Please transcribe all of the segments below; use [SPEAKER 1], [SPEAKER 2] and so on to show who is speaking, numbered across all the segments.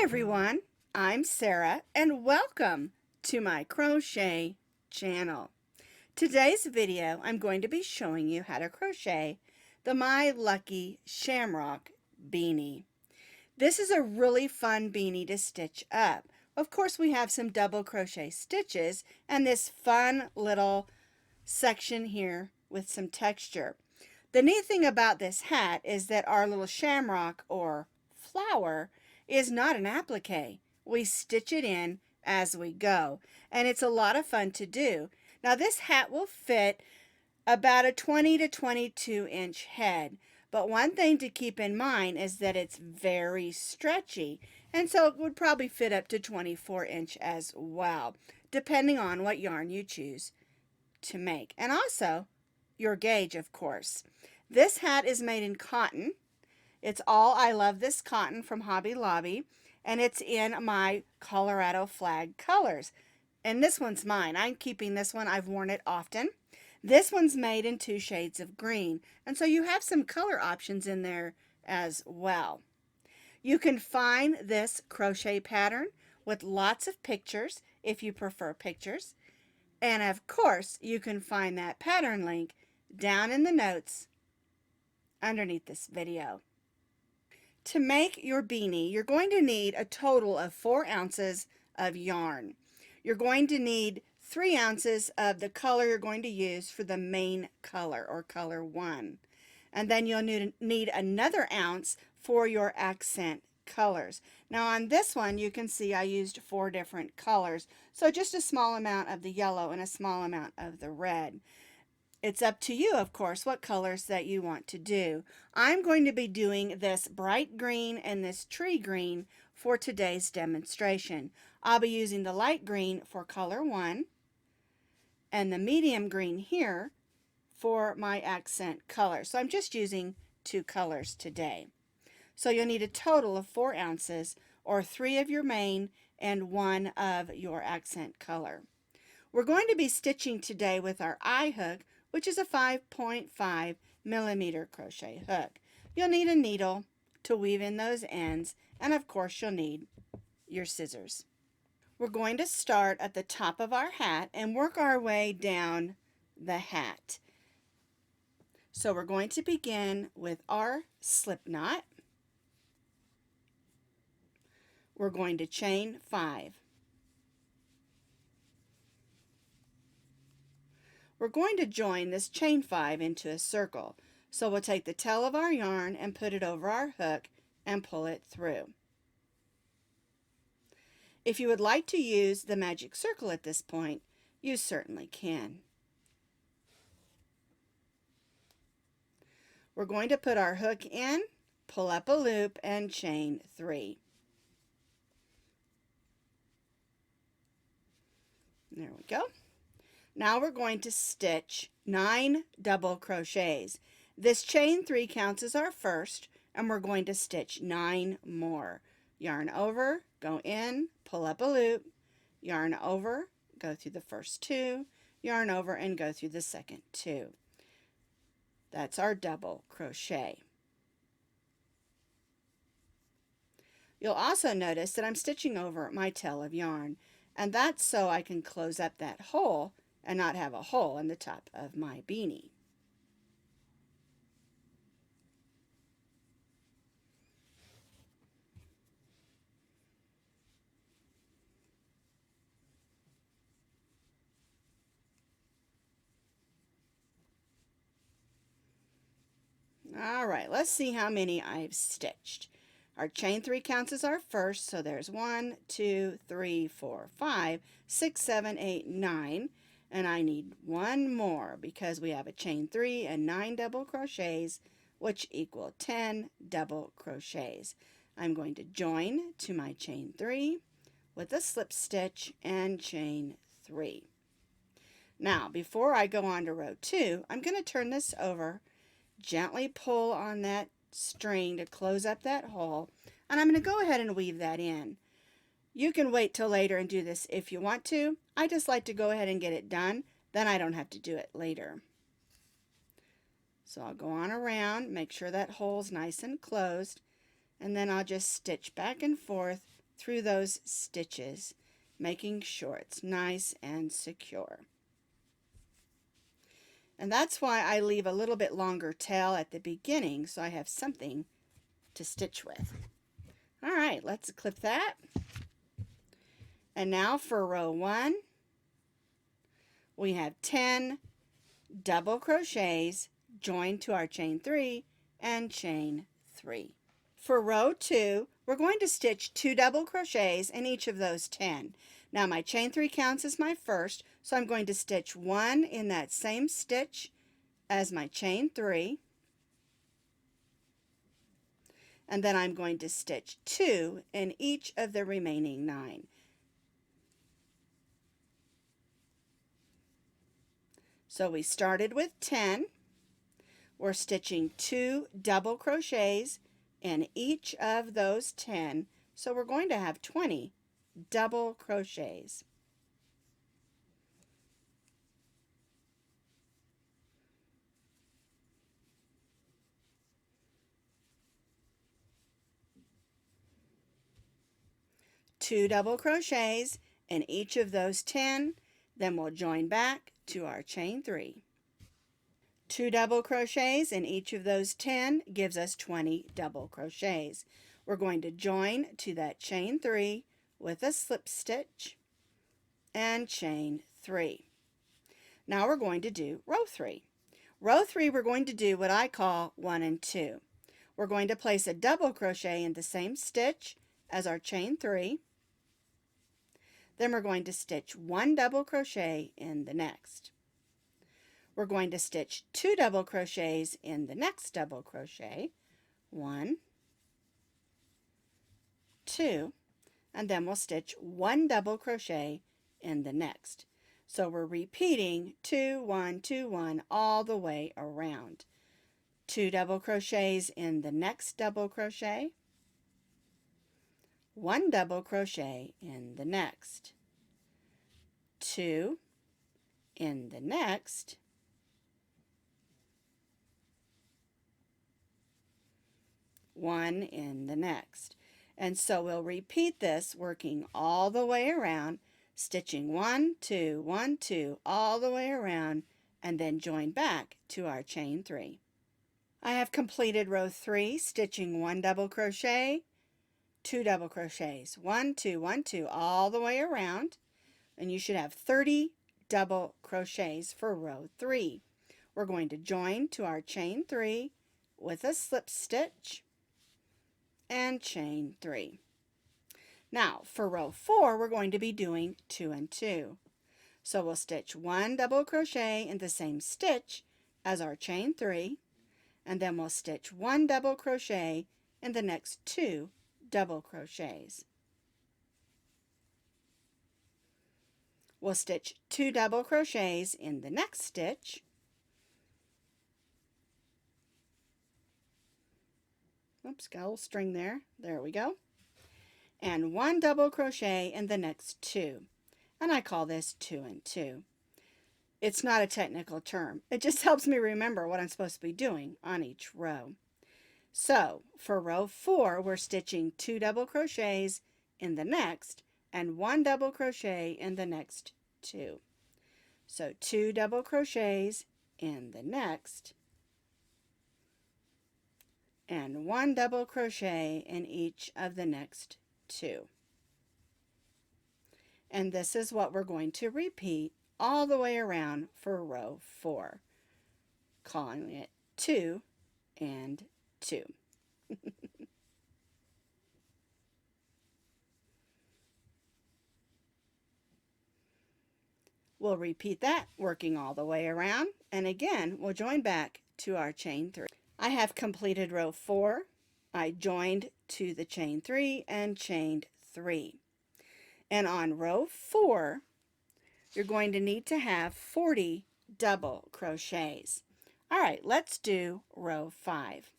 [SPEAKER 1] everyone, I'm Sarah and welcome to my crochet channel. Today's video I'm going to be showing you how to crochet the My Lucky Shamrock beanie. This is a really fun beanie to stitch up. Of course we have some double crochet stitches and this fun little section here with some texture. The neat thing about this hat is that our little shamrock or flower is not an applique. We stitch it in as we go, and it's a lot of fun to do. Now this hat will fit about a 20 to 22 inch head, but one thing to keep in mind is that it's very stretchy, and so it would probably fit up to 24 inch as well, depending on what yarn you choose to make, and also your gauge, of course. This hat is made in cotton. It's all I Love This cotton from Hobby Lobby, and it's in my Colorado flag colors. And this one's mine. I'm keeping this one. I've worn it often. This one's made in 2 shades of green, and so you have some color options in there as well. You can find this crochet pattern with lots of pictures if you prefer pictures. And of course, you can find that pattern link down in the notes underneath this video. To make your beanie, you're going to need a total of 4 ounces of yarn. You're going to need 3 ounces of the color you're going to use for the main color, or color 1. And then you'll need another ounce for your accent colors. Now on this one you can see I used 4 different colors, so just a small amount of the yellow and a small amount of the red. It's up to you, of course, what colors that you want to do. I'm going to be doing this bright green and this tree green for today's demonstration. I'll be using the light green for color 1 and the medium green here for my accent color. So I'm just using 2 colors today. So you'll need a total of 4 ounces, or 3 of your main and 1 of your accent color. We're going to be stitching today with our eye hook, which is a 5.5 millimeter crochet hook. You'll need a needle to weave in those ends, and of course you'll need your scissors. We're going to start at the top of our hat and work our way down the hat. So we're going to begin with our slip knot. We're going to chain 5. We're going to join this chain 5 into a circle. So we'll take the tail of our yarn and put it over our hook and pull it through. If you would like to use the magic circle at this point, you certainly can. We're going to put our hook in, pull up a loop, and chain 3. There we go. Now we're going to stitch 9 double crochets. This chain 3 counts as our first, and we're going to stitch 9 more. Yarn over, go in, pull up a loop, yarn over, go through the first 2, yarn over, and go through the second 2. That's our double crochet. You'll also notice that I'm stitching over my tail of yarn, and that's so I can close up that hole and not have a hole in the top of my beanie. All right, let's see how many I've stitched. Our chain 3 counts as our first, so there's 1, 2, 3, 4, 5, 6, 7, 8, 9. And I need 1 more because we have a chain 3 and 9 double crochets, which equal 10 double crochets. I'm going to join to my chain 3 with a slip stitch and chain 3. Now, before I go on to row 2, I'm going to turn this over, gently pull on that string to close up that hole, and I'm going to go ahead and weave that in. You can wait till later and do this if you want to. I just like to go ahead and get it done, then I don't have to do it later. So I'll go on around, make sure that hole's nice and closed, and then I'll just stitch back and forth through those stitches, making sure it's nice and secure. And that's why I leave a little bit longer tail at the beginning, so I have something to stitch with. All right, let's clip that. And now for row 1, we have 10 double crochets joined to our chain 3 and chain 3. For row 2, we're going to stitch 2 double crochets in each of those 10. Now my chain 3 counts as my first, so I'm going to stitch 1 in that same stitch as my chain 3, and then I'm going to stitch 2 in each of the remaining 9. So we started with 10. We're stitching 2 double crochets in each of those 10, so we're going to have 20 double crochets. Two double crochets in each of those 10, then we'll join back to our chain 3. 2 double crochets in each of those 10 gives us 20 double crochets. We're going to join to that chain 3 with a slip stitch and chain 3. Now we're going to do row 3. Row 3, we're going to do what I call 1 and 2. We're going to place a double crochet in the same stitch as our chain 3. Then we're going to stitch 1 double crochet in the next. We're going to stitch 2 double crochets in the next double crochet. 1, 2, and then we'll stitch 1 double crochet in the next. So we're repeating 2, 1, 2, 1 all the way around. 2 double crochets in the next double crochet. 1 double crochet in the next, 2 in the next, 1 in the next. And so we'll repeat this, working all the way around, stitching 1, 2, 1, 2 all the way around, and then join back to our chain 3. I have completed row 3, stitching 1 double crochet, 2 double crochets, 1, 2, 1, 2 all the way around, and you should have 30 double crochets for row 3. We're going to join to our chain 3 with a slip stitch and chain 3. Now for row 4, we're going to be doing 2 and 2. So we'll stitch 1 double crochet in the same stitch as our chain 3, and then we'll stitch 1 double crochet in the next 2 double crochets. We'll stitch 2 double crochets in the next stitch. Oops, got a little string there. There we go. And 1 double crochet in the next 2. And I call this 2 and 2. It's not a technical term. It just helps me remember what I'm supposed to be doing on each row. So for row 4, we're stitching 2 double crochets in the next and 1 double crochet in the next 2. So 2 double crochets in the next and 1 double crochet in each of the next 2. And this is what we're going to repeat all the way around for row 4, calling it 2 and 2. We'll repeat that, working all the way around, and again we'll join back to our chain 3. I have completed row 4. I joined to the chain 3 and chained 3. And on row 4, you're going to need to have 40 double crochets. All right, let's do row 5.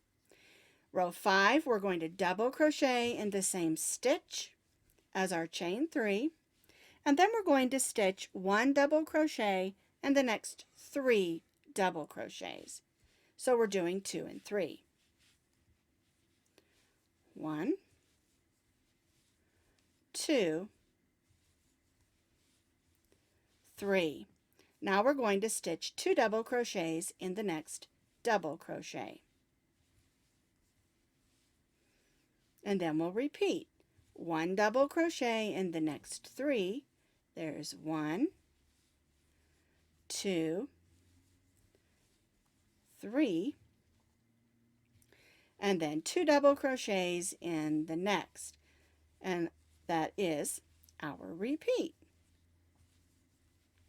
[SPEAKER 1] Row 5, we're going to double crochet in the same stitch as our chain 3, and then we're going to stitch 1 double crochet in the next 3 double crochets. So we're doing 2 and 3. 1, 2, 3. Now we're going to stitch 2 double crochets in the next double crochet. And then we'll repeat. 1 double crochet in the next 3. There's 1, 2, 3, and then 2 double crochets in the next. And that is our repeat.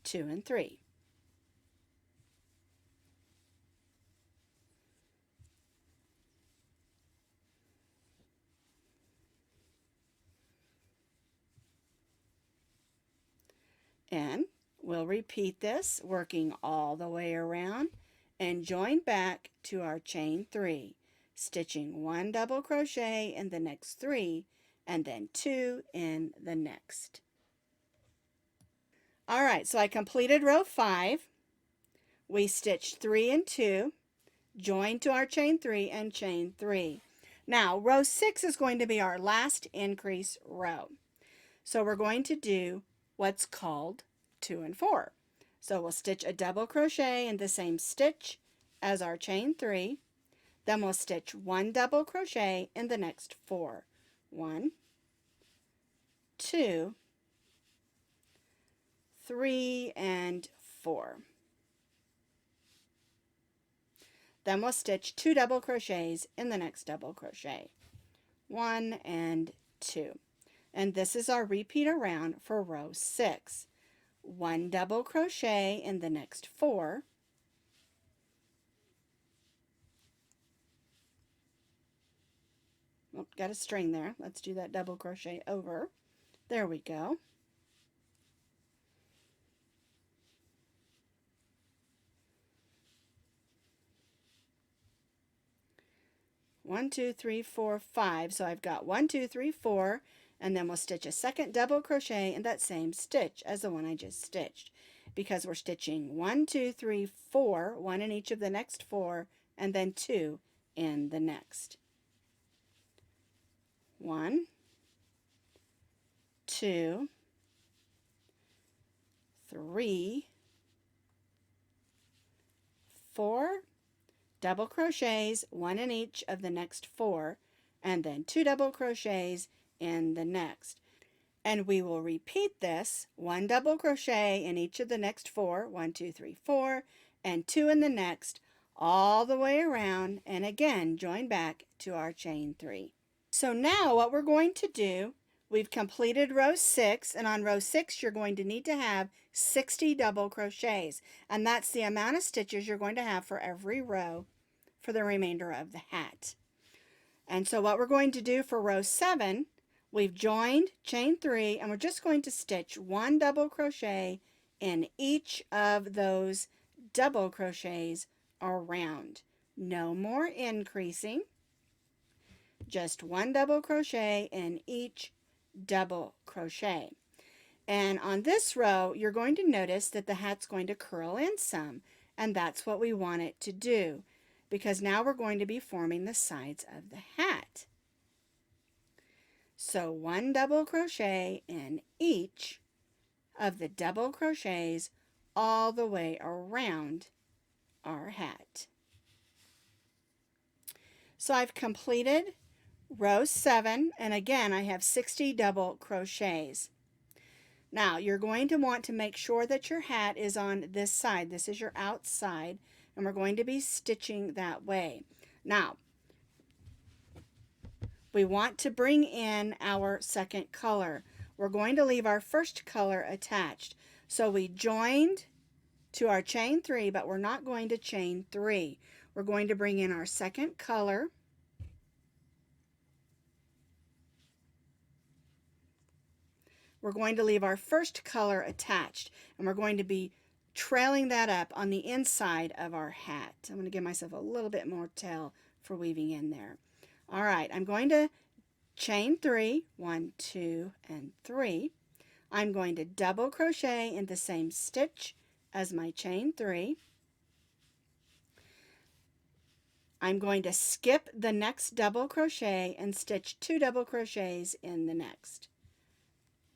[SPEAKER 1] 2 and 3. And we'll repeat this, working all the way around, and join back to our chain 3, stitching 1 double crochet in the next 3, and then 2 in the next. All right, so I completed row 5. We stitched 3 and 2, joined to our chain 3 and chain 3. Now, row 6 is going to be our last increase row. So we're going to do what's called 2 and 4. So we'll stitch a double crochet in the same stitch as our chain 3. Then we'll stitch 1 double crochet in the next 4. 1, 2, 3, and 4. Then we'll stitch 2 double crochets in the next double crochet. 1 and 2. And this is our repeat around for row 6. 1 double crochet in the next 4. Oh, got a string there. Let's do that double crochet over. There we go. 1, 2, 3, 4, 5. So I've got 1, 2, 3, 4, and then we'll stitch a second double crochet in that same stitch as the one I just stitched, because we're stitching 1, 2, 3, 4, 1 in each of the next 4, and then 2 in the next. 1, 2, 3, 4, double crochets, 1 in each of the next 4, and then 2 double crochets in the next. And we will repeat this, 1 double crochet in each of the next 4, 1, 2, 3, 4, and 2 in the next, all the way around, and again join back to our chain 3. So now what we're going to do, we've completed row 6, and on row 6 you're going to need to have 60 double crochets, and that's the amount of stitches you're going to have for every row for the remainder of the hat. And so what we're going to do for row 7, we've joined chain 3, and we're just going to stitch 1 double crochet in each of those double crochets around. No more increasing, just 1 double crochet in each double crochet. And on this row, you're going to notice that the hat's going to curl in some, and that's what we want it to do, because now we're going to be forming the sides of the hat. So 1 double crochet in each of the double crochets all the way around our hat. So I've completed row 7, and again I have 60 double crochets. Now you're going to want to make sure that your hat is on this side. This is your outside, and we're going to be stitching that way. Now we want to bring in our second color. We're going to leave our first color attached. So we joined to our chain 3, but we're not going to chain 3. We're going to bring in our second color. We're going to leave our first color attached, and we're going to be trailing that up on the inside of our hat. I'm going to give myself a little bit more tail for weaving in there. All right, I'm going to chain 3, 1, 2, and 3. I'm going to double crochet in the same stitch as my chain 3. I'm going to skip the next double crochet and stitch 2 double crochets in the next.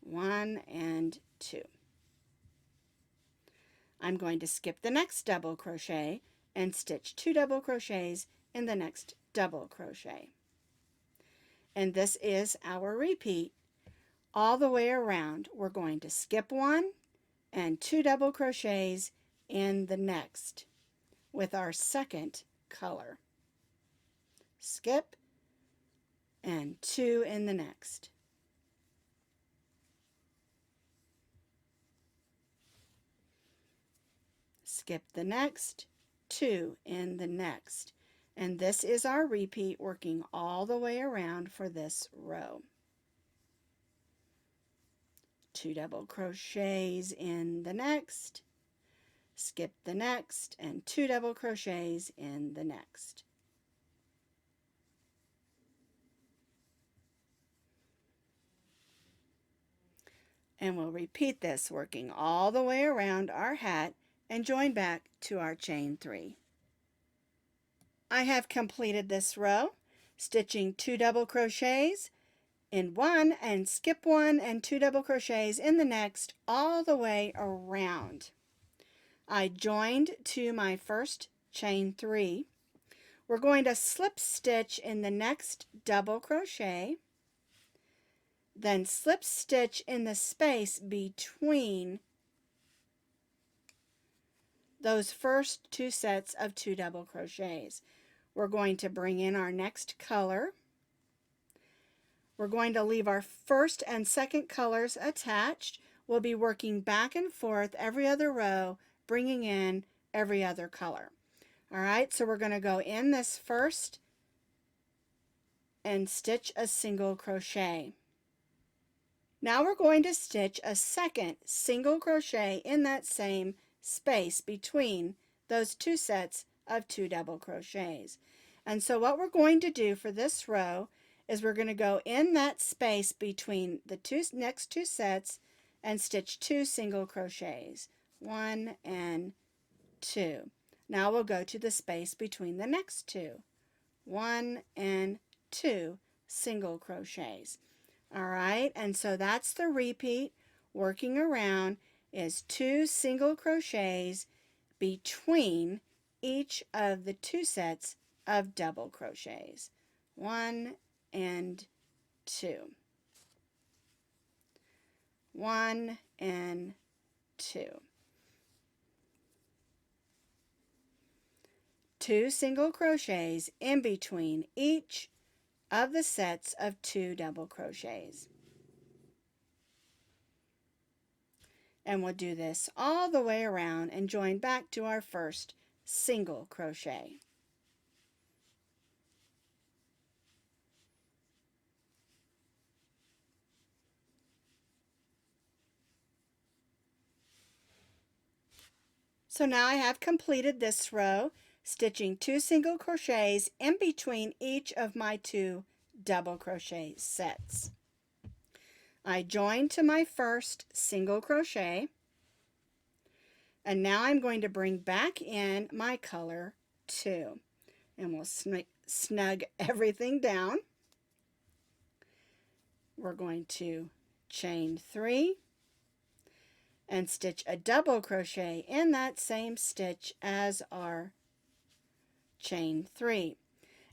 [SPEAKER 1] 1 and 2. I'm going to skip the next double crochet and stitch 2 double crochets in the next double crochet. And this is our repeat all the way around. We're going to skip 1 and 2 double crochets in the next with our second color. Skip and 2 in the next. Skip the next, 2 in the next. And this is our repeat working all the way around for this row. 2 double crochets in the next, skip the next, and 2 double crochets in the next. And we'll repeat this working all the way around our hat and join back to our chain 3. I have completed this row, stitching 2 double crochets in one and skip 1 and 2 double crochets in the next all the way around. I joined to my first chain 3. We're going to slip stitch in the next double crochet, then slip stitch in the space between those first 2 sets of 2 double crochets. We're going to bring in our next color. We're going to leave our first and second colors attached. We'll be working back and forth every other row, bringing in every other color. All right, so we're going to go in this first and stitch a single crochet. Now we're going to stitch a second single crochet in that same space between those 2 sets of 2 double crochets. And so what we're going to do for this row is we're going to go in that space between the next 2 sets and stitch 2 single crochets, 1 and 2. Now we'll go to the space between the next 2, 1 and 2 single crochets. All right, and so that's the repeat. Working around is 2 single crochets between each of the 2 sets of double crochets, 1 and 2, 1 and 2. 2 single crochets in between each of the sets of 2 double crochets. And we'll do this all the way around and join back to our first single crochet. So now I have completed this row, stitching 2 single crochets in between each of my 2 double crochet sets. I joined to my first single crochet, and now I'm going to bring back in my color 2, and we'll snug everything down. We're going to chain 3 and stitch a double crochet in that same stitch as our chain 3.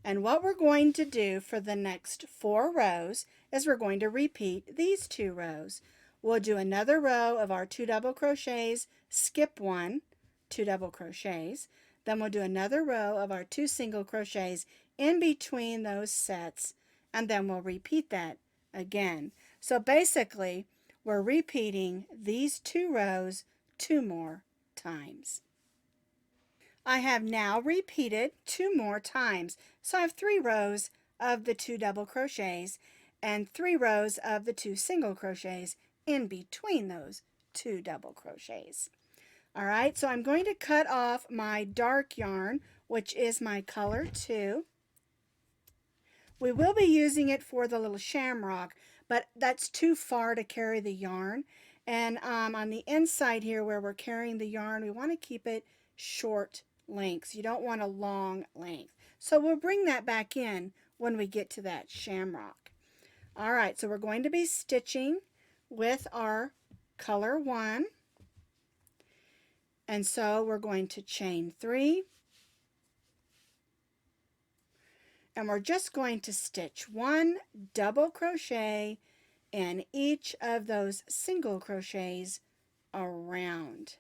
[SPEAKER 1] And what we're going to do for the next 4 rows is we're going to repeat these 2 rows. We'll do another row of our 2 double crochets, skip 1, 2 double crochets, then we'll do another row of our 2 single crochets in between those sets, and then we'll repeat that again. So basically, we're repeating these 2 rows 2 more times. I have now repeated 2 more times. So I have 3 rows of the 2 double crochets and 3 rows of the 2 single crochets in between those 2 double crochets. All right, so I'm going to cut off my dark yarn, which is my color 2. We will be using it for the little shamrock, but that's too far to carry the yarn. And on the inside here where we're carrying the yarn, we want to keep it short lengths. You don't want a long length. So we'll bring that back in when we get to that shamrock. All right, so we're going to be stitching with our color 1, and so we're going to chain 3, and we're just going to stitch 1 double crochet in each of those single crochets around.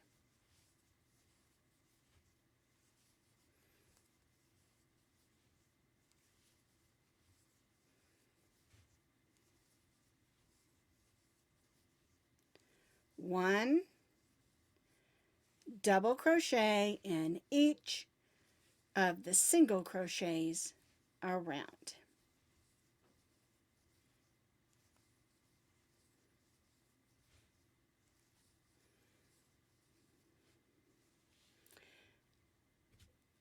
[SPEAKER 1] One double crochet in each of the single crochets around.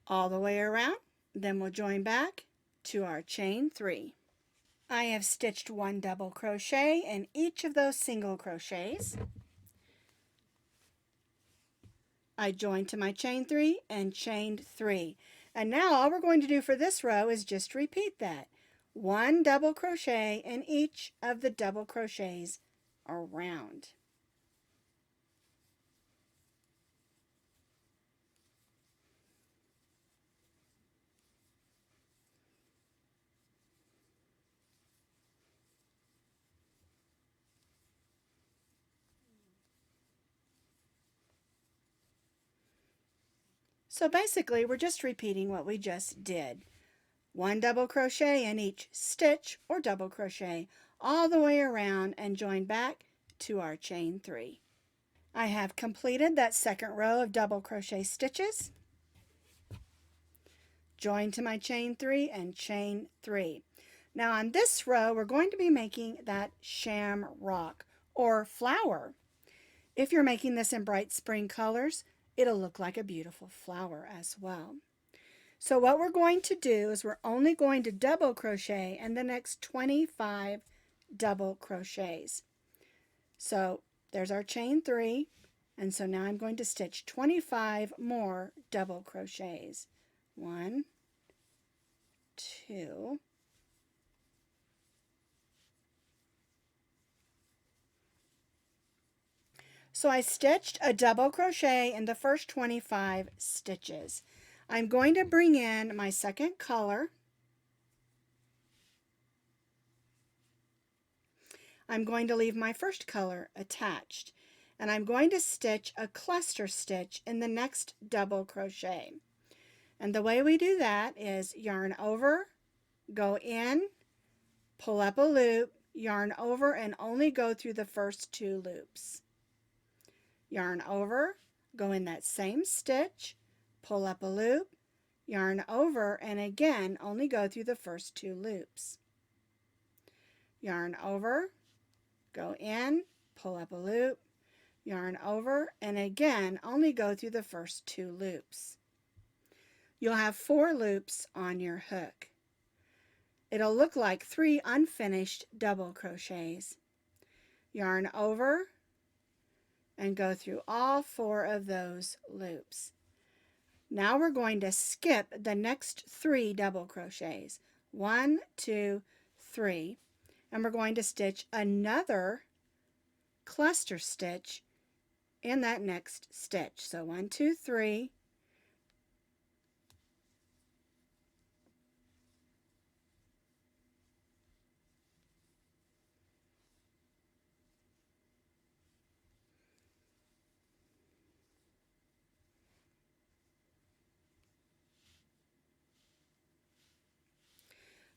[SPEAKER 1] All the way around, then we'll join back to our chain 3. I have stitched 1 double crochet in each of those single crochets. I joined to my chain 3 and chained 3. And now all we're going to do for this row is just repeat that. 1 double crochet in each of the double crochets around. So basically, we're just repeating what we just did. 1 double crochet in each stitch or double crochet all the way around and join back to our chain 3. I have completed that second row of double crochet stitches. Join to my chain 3 and chain 3. Now on this row, we're going to be making that shamrock or flower. If you're making this in bright spring colors, it'll look like a beautiful flower as well. So what we're going to do is we're only going to double crochet in the next 25 double crochets. So there's our chain 3, and so now I'm going to stitch 25 more double crochets. 1, 2, 3. So I stitched a double crochet in the first 25 stitches. I'm going to bring in my second color. I'm going to leave my first color attached, and I'm going to stitch a cluster stitch in the next double crochet. And the way we do that is yarn over, go in, pull up a loop, yarn over, and only go through the first 2 loops. Yarn over, go in that same stitch, pull up a loop, yarn over, and again only go through the first 2 loops. Yarn over, go in, pull up a loop, yarn over, and again only go through the first 2 loops. You'll have 4 loops on your hook. It'll look like 3 unfinished double crochets. Yarn over and go through all 4 of those loops. Now we're going to skip the next 3 double crochets. 1, 2, 3, and we're going to stitch another cluster stitch in that next stitch. So 1, 2, 3.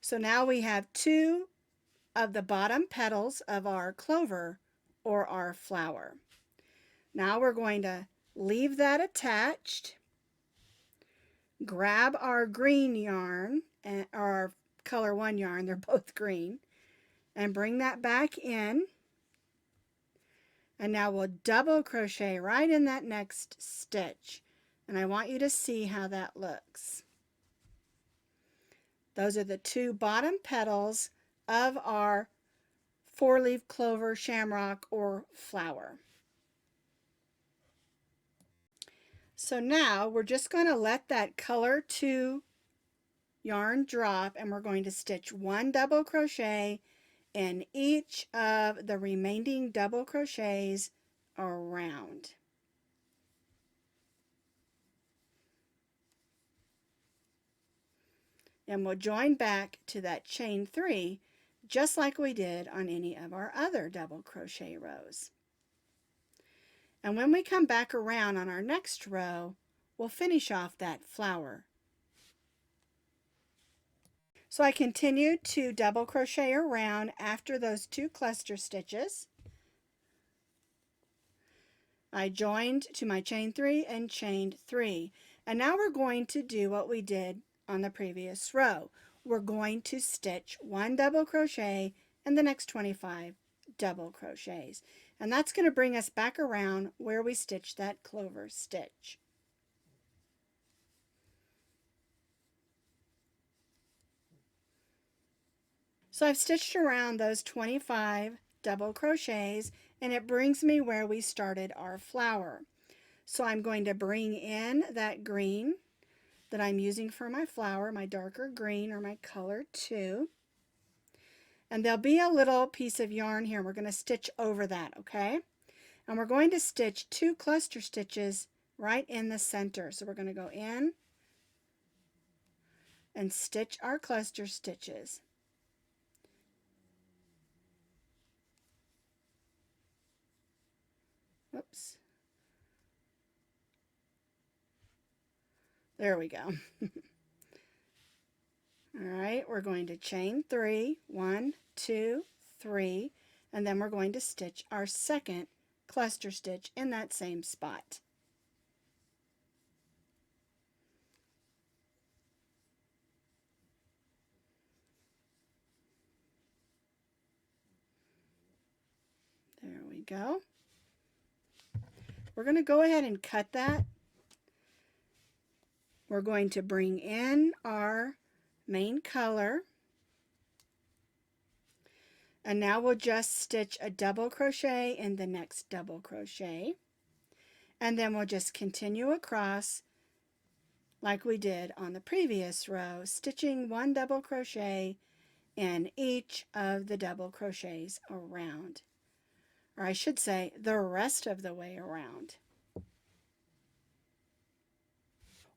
[SPEAKER 1] So now we have 2 of the bottom petals of our clover or our flower. Now we're going to leave that attached, grab our green yarn, or our color 1 yarn, they're both green, and bring that back in. And now we'll double crochet right in that next stitch. And I want you to see how that looks. Those are the 2 bottom petals of our 4-leaf clover, shamrock, or flower. So now we're just going to let that color 2 yarn drop, and we're going to stitch 1 double crochet in each of the remaining double crochets around. And we'll join back to that chain 3 just like we did on any of our other double crochet rows. And when we come back around on our next row, we'll finish off that flower. So I continued to double crochet around after those 2 cluster stitches. I joined to my chain 3 and chained 3. And now we're going to do what we did on the previous row. We're going to stitch 1 double crochet and the next 25 double crochets. And that's going to bring us back around where we stitched that clover stitch. So I've stitched around those 25 double crochets, and it brings me where we started our flower. So I'm going to bring in that green that I'm using for my flower, my darker green or my color 2. And there'll be a little piece of yarn here. We're going to stitch over that, okay? And we're going to stitch 2 cluster stitches right in the center. So we're going to go in and stitch our cluster stitches. Oops. There we go. All right, we're going to chain 3, 1, 2, 3, and then we're going to stitch our second cluster stitch in that same spot. There we go. We're going to go ahead and cut that. We're going to bring in our main color, and now we'll just stitch a double crochet in the next double crochet, and then we'll just continue across like we did on the previous row, stitching 1 double crochet in each of the double crochets around, or I should say the rest of the way around.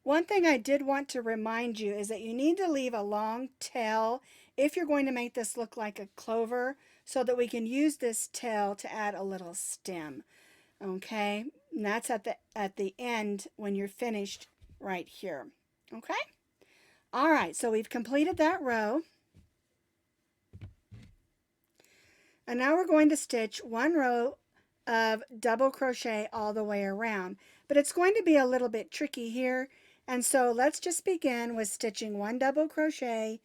[SPEAKER 1] One thing I did want to remind you is that you need to leave a long tail if you're going to make this look like a clover, so that we can use this tail to add a little stem. Okay, and that's at the end when you're finished right here. Okay, all right, so we've completed that row, and now we're going to stitch 1 row of double crochet all the way around, but it's going to be a little bit tricky here. And so let's just begin with stitching 1 double crochet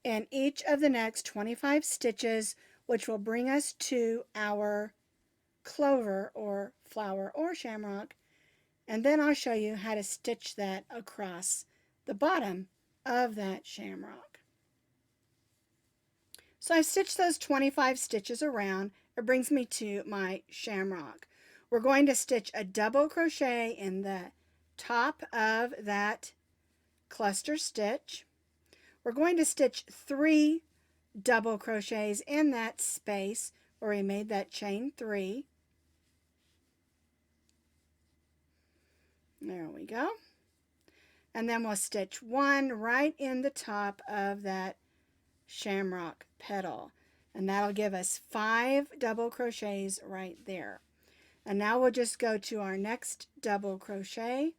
[SPEAKER 1] in each of the next 25 stitches, which will bring us to our clover or flower or shamrock. And then I'll show you how to stitch that across the bottom of that shamrock. So I've stitched those 25 stitches around. It brings me to my shamrock. We're going to stitch a double crochet in the top of that cluster stitch. We're going to stitch 3 double crochets in that space where we made that chain 3. There we go. And then we'll stitch 1 right in the top of that shamrock petal, and that'll give us 5 double crochets right there. And now we'll just go to our next double crochet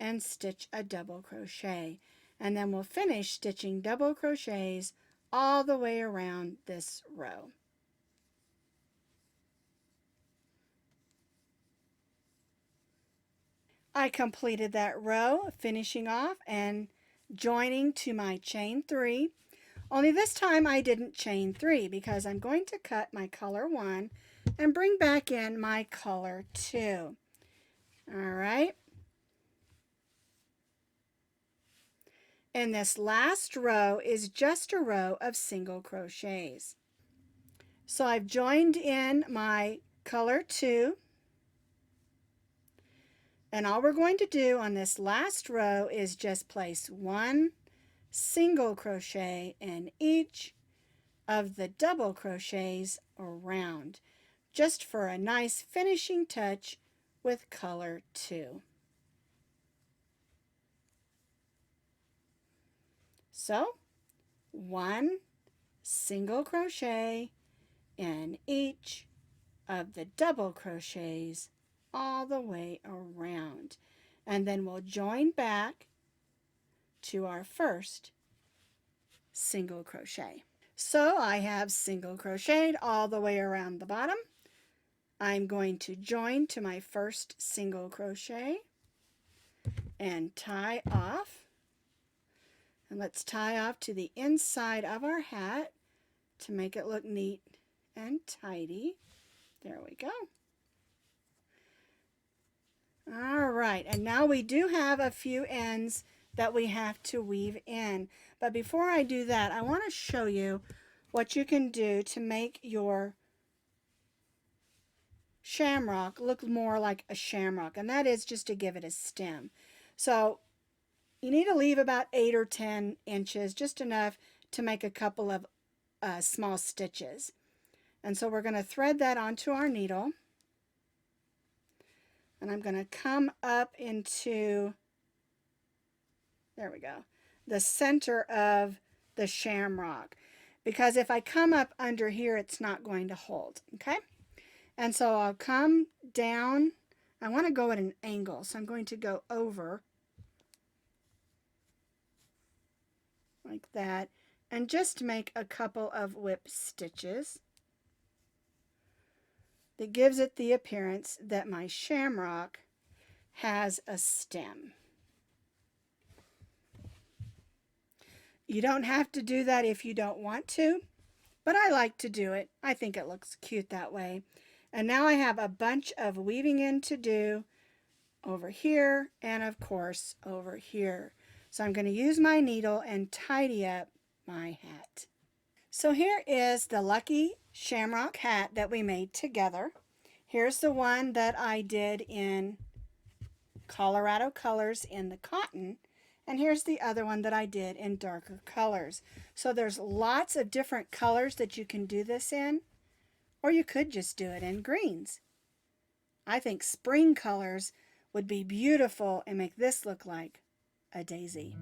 [SPEAKER 1] and stitch a double crochet, and then we'll finish stitching double crochets all the way around this row. I completed that row, finishing off and joining to my chain 3. Only this time I didn't chain 3 because I'm going to cut my color 1 and bring back in my color 2. All right. And this last row is just a row of single crochets. So I've joined in my color 2. And all we're going to do on this last row is just place 1 single crochet in each of the double crochets around, just for a nice finishing touch with color too. So 1 single crochet in each of the double crochets all the way around, and then we'll join back to our first single crochet. So I have single crocheted all the way around the bottom. I'm going to join to my first single crochet and tie off. And let's tie off to the inside of our hat to make it look neat and tidy. There we go. All right, and now we do have a few ends that we have to weave in. But before I do that, I want to show you what you can do to make your shamrock look more like a shamrock, and that is just to give it a stem. So you need to leave about 8 or 10 inches, just enough to make a couple of small stitches. And so we're going to thread that onto our needle, and I'm going to come up into, there we go, the center of the shamrock, because if I come up under here, it's not going to hold, okay? And so I'll come down. I want to go at an angle, so I'm going to go over like that and just make a couple of whip stitches. That gives it the appearance that my shamrock has a stem. You don't have to do that if you don't want to, but I like to do it. I think it looks cute that way. And now I have a bunch of weaving in to do over here and of course over here. So I'm going to use my needle and tidy up my hat. So here is the Lucky Shamrock hat that we made together. Here's the one that I did in Colorado colors in the cotton, and here's the other one that I did in darker colors. So there's lots of different colors that you can do this in, or you could just do it in greens. I think spring colors would be beautiful and make this look like a daisy.